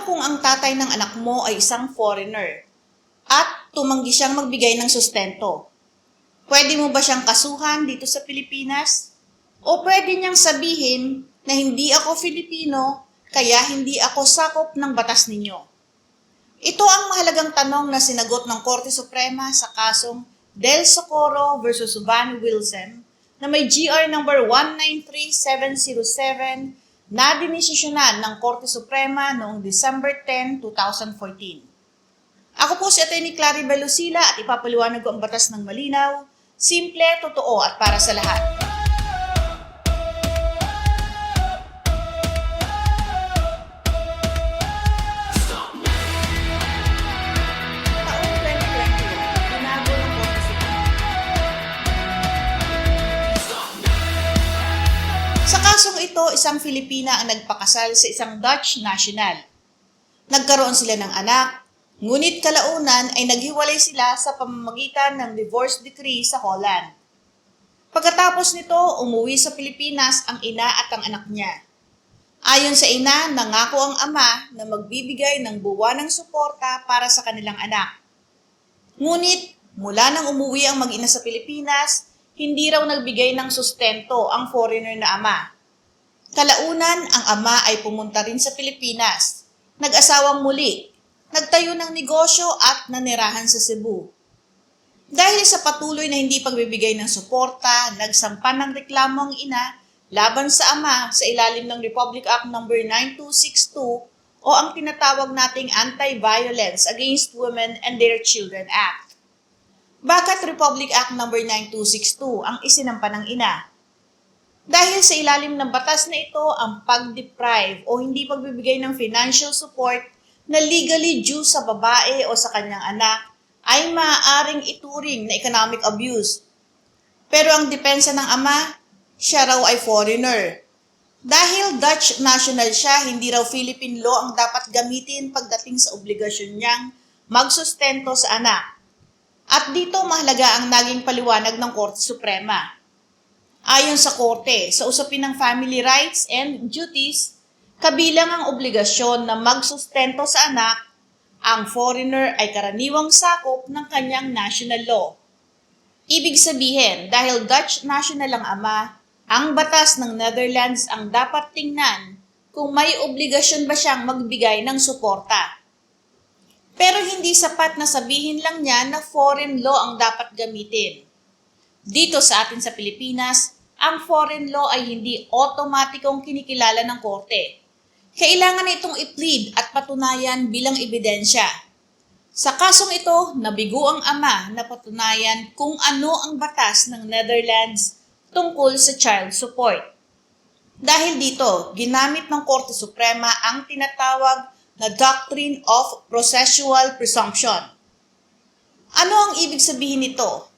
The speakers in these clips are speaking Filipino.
kung ang tatay ng anak mo ay isang foreigner at tumanggi siyang magbigay ng sustento. Pwede mo ba siyang kasuhan dito sa Pilipinas? O pwede niyang sabihin na hindi ako Filipino, kaya hindi ako sakop ng batas ninyo? Ito ang mahalagang tanong na sinagot ng Korte Suprema sa kasong Del Socorro versus Van Wilson na may GR number 193707 na dinesisyonan ng Korte Suprema noong December 10, 2014. Ako po si Atty. Claribel Lucila at ipapaliwanag ko ang batas ng malinaw, simple, totoo at para sa lahat. Sa kasong ito, isang Filipina ang nagpakasal sa isang Dutch national. Nagkaroon sila ng anak, ngunit kalaunan ay naghiwalay sila sa pamamagitan ng divorce decree sa Holland. Pagkatapos nito, umuwi sa Pilipinas ang ina at ang anak niya. Ayon sa ina, nangako ang ama na magbibigay ng buwanang suporta para sa kanilang anak. Ngunit, mula nang umuwi ang mag-ina sa Pilipinas, hindi raw nagbigay ng sustento ang foreigner na ama. Kalaunan, ang ama ay pumunta rin sa Pilipinas, nag-asawang muli, nagtayo ng negosyo at nanirahan sa Cebu. Dahil sa patuloy na hindi pagbibigay ng suporta, nagsampa ng reklamo ang ina laban sa ama sa ilalim ng Republic Act No. 9262 o ang tinatawag nating Anti-Violence Against Women and Their Children Act. Bakit Republic Act No. 9262 ang isinampa ng ina? Dahil sa ilalim ng batas na ito, ang pag-deprive o hindi pagbibigay ng financial support na legally due sa babae o sa kanyang anak ay maaaring ituring na economic abuse. Pero ang depensa ng ama, siya raw ay foreigner. Dahil Dutch national siya, hindi raw Philippine law ang dapat gamitin pagdating sa obligasyon niyang magsustento sa anak. At dito mahalaga ang naging paliwanag ng Korte Suprema. Ayon sa Korte, sa usapin ng family rights and duties, kabilang ang obligasyon na magsustento sa anak, ang foreigner ay karaniwang sakop ng kanyang national law. Ibig sabihin, dahil Dutch national ang ama, ang batas ng Netherlands ang dapat tingnan kung may obligasyon ba siyang magbigay ng suporta. Pero hindi sapat na sabihin lang niya na foreign law ang dapat gamitin. Dito sa atin sa Pilipinas, ang foreign law ay hindi otomatikong kinikilala ng korte. Kailangan na itong i-plead at patunayan bilang ebidensya. Sa kasong ito, nabigo ang ama na patunayan kung ano ang batas ng Netherlands tungkol sa child support. Dahil dito, ginamit ng Korte Suprema ang tinatawag na Doctrine of Processual Presumption. Ano ang ibig sabihin nito?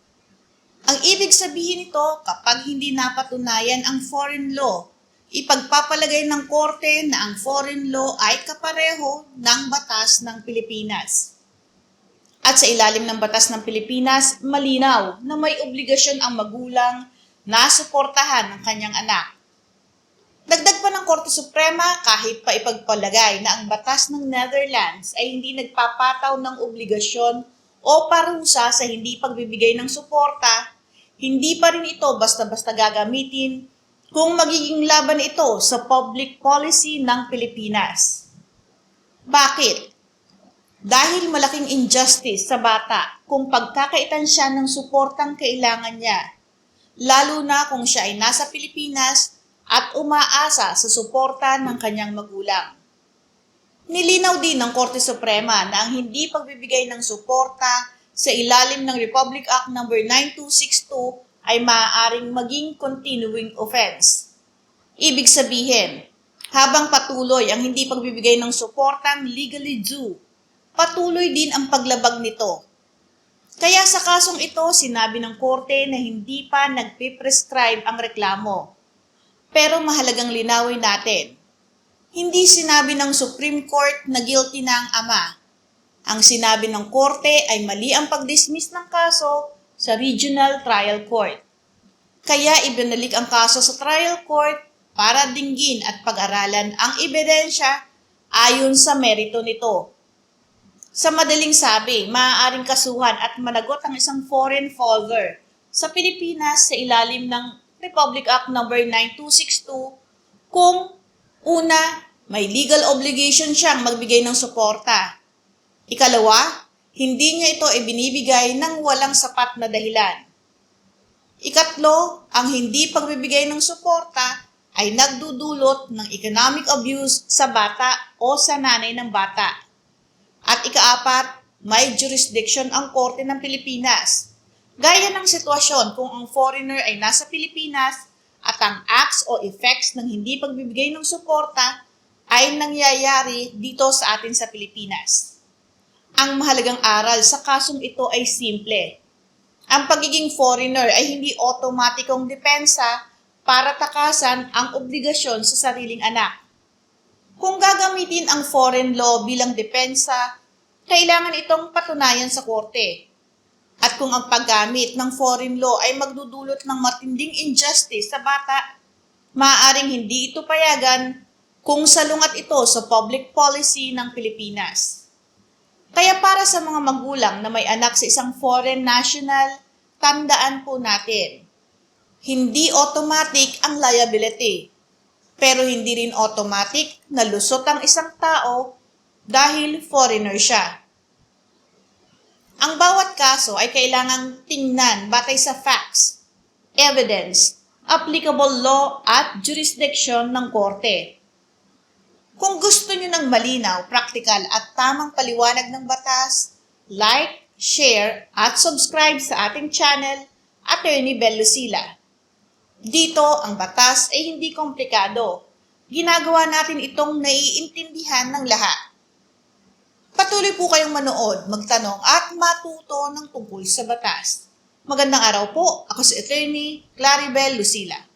Ang ibig sabihin nito, kapag hindi napatunayan ang foreign law, ipagpapalagay ng korte na ang foreign law ay kapareho ng batas ng Pilipinas. At sa ilalim ng batas ng Pilipinas, malinaw na may obligasyon ang magulang na suportahan ng kanyang anak. Dagdag pa ng Korte Suprema kahit pa ipagpalagay na ang batas ng Netherlands ay hindi nagpapataw ng obligasyon o parusa sa hindi pagbibigay ng suporta, hindi pa rin ito basta-basta gagamitin kung magiging laban ito sa public policy ng Pilipinas. Bakit? Dahil malaking injustice sa bata kung pagkakaitan siya ng suportang kailangan niya, lalo na kung siya ay nasa Pilipinas at umaasa sa suporta ng kanyang magulang. Nilinaw din ng Korte Suprema na ang hindi pagbibigay ng suporta sa ilalim ng Republic Act No. 9262 ay maaaring maging continuing offense. Ibig sabihin, habang patuloy ang hindi pagbibigay ng suportang legally due, patuloy din ang paglabag nito. Kaya sa kasong ito, sinabi ng Korte na hindi pa nagpe-prescribe ang reklamo. Pero mahalagang linawin natin, hindi sinabi ng Supreme Court na guilty na ang ama. Ang sinabi ng Korte ay mali ang pag-dismiss ng kaso sa Regional Trial Court. Kaya ibinalik ang kaso sa Trial Court para dinggin at pag-aralan ang ebidensya ayon sa merito nito. Sa madaling sabi, maaaring kasuhan at managot ang isang foreign follower sa Pilipinas sa ilalim ng Republic Act No. 9262 kung una, may legal obligation siyang magbigay ng suporta. Ikalawa, hindi niya ito ibinibigay ng walang sapat na dahilan. Ikatlo, ang hindi pagbibigay ng suporta ay nagdudulot ng economic abuse sa bata o sa nanay ng bata. At ikaapat, may jurisdiction ang Korte ng Pilipinas. Gaya ng sitwasyon kung ang foreigner ay nasa Pilipinas at ang acts o effects ng hindi pagbibigay ng suporta ay nangyayari dito sa atin sa Pilipinas. Ang mahalagang aral sa kasong ito ay simple. Ang pagiging foreigner ay hindi otomatikong depensa para takasan ang obligasyon sa sariling anak. Kung gagamitin ang foreign law bilang depensa, kailangan itong patunayan sa korte. At kung ang paggamit ng foreign law ay magdudulot ng matinding injustice sa bata, maaaring hindi ito payagan kung salungat ito sa public policy ng Pilipinas. Kaya para sa mga magulang na may anak sa isang foreign national, tandaan po natin, hindi automatic ang liability, pero hindi rin automatic na lusot ang isang tao dahil foreigner siya. Ang bawat kaso ay kailangang tingnan batay sa facts, evidence, applicable law at jurisdiction ng korte. Kung gusto nyo ng malinaw, praktikal at tamang paliwanag ng batas, like, share, at subscribe sa ating channel, Attorney Bel Lucila. Dito, ang batas ay hindi komplikado. Ginagawa natin itong naiintindihan ng lahat. Patuloy po kayong manood, magtanong at matuto ng tungkol sa batas. Magandang araw po, ako si Attorney Claribel Lucila.